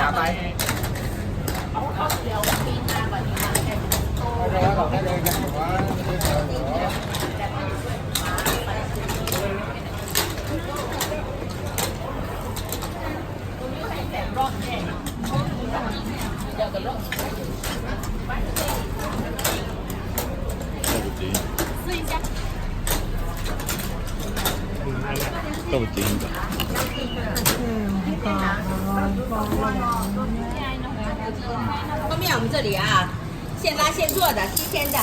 trả tay. Có một chuyện cả.后面我们这里啊，现拉现做的，新鲜的。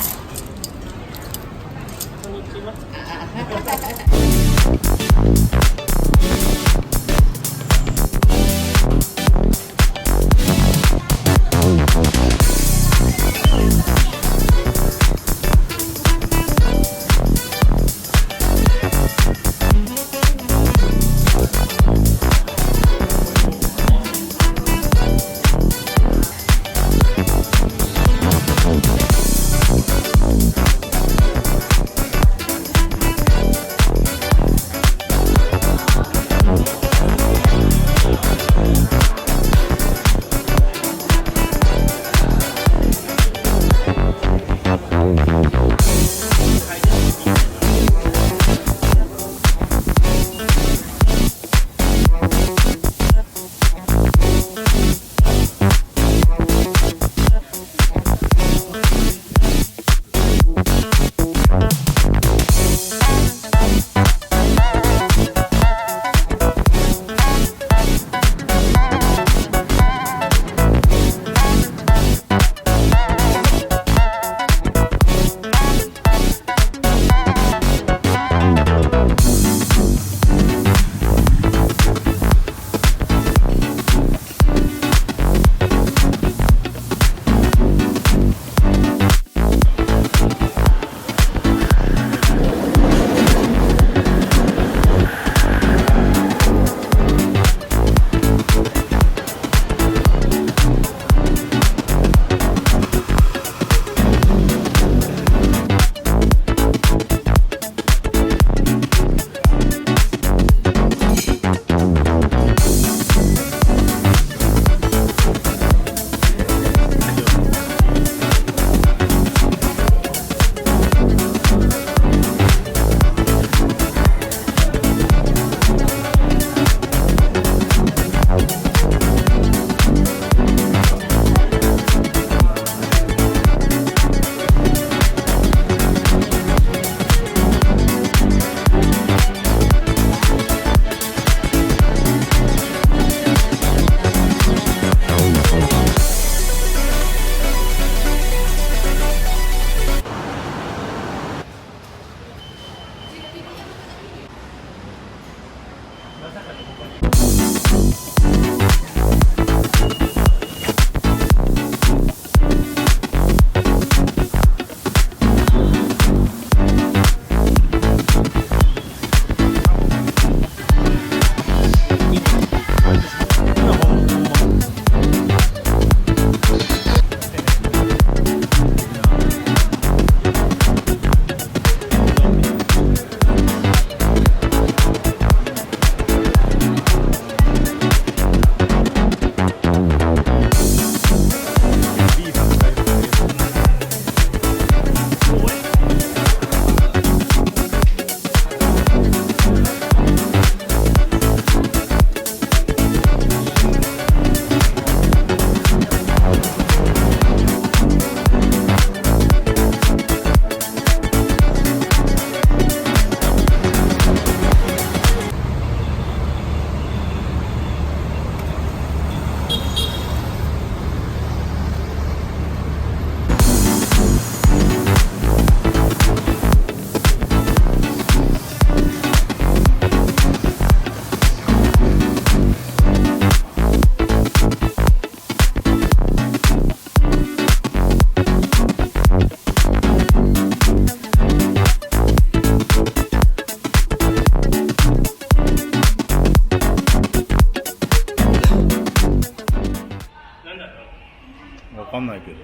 かんないけど。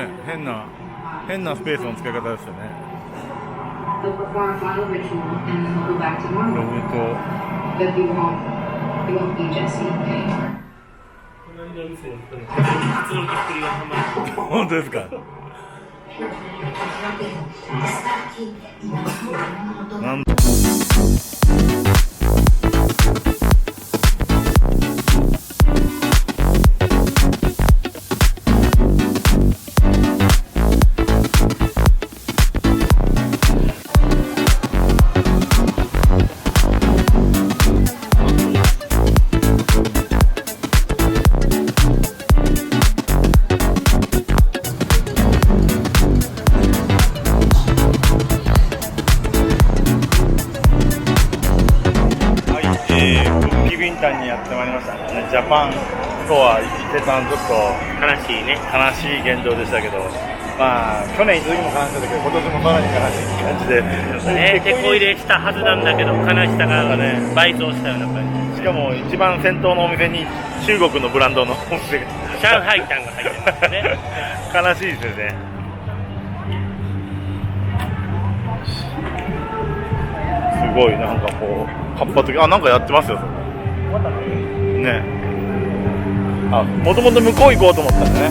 ね、変なスペースの使い方ですよね。ログと本当ですか。なんビンタンにやってまいりました。ジャパンストア伊勢丹、ちょっと悲しいね。悲しい現状でしたけど、まあ去年一時も悲しかったけど、今年もさらに悲しい感じで、ね、手こ入れしたはずなんだけど、悲しさがね倍増したような感じ。しかも一番先頭のお店に中国のブランドのお店が上海タンが入ってますね。悲しいですよね。すごいなんかこう活発的、なんかやってますよそこね。もともと向こう行こうと思ったんだね。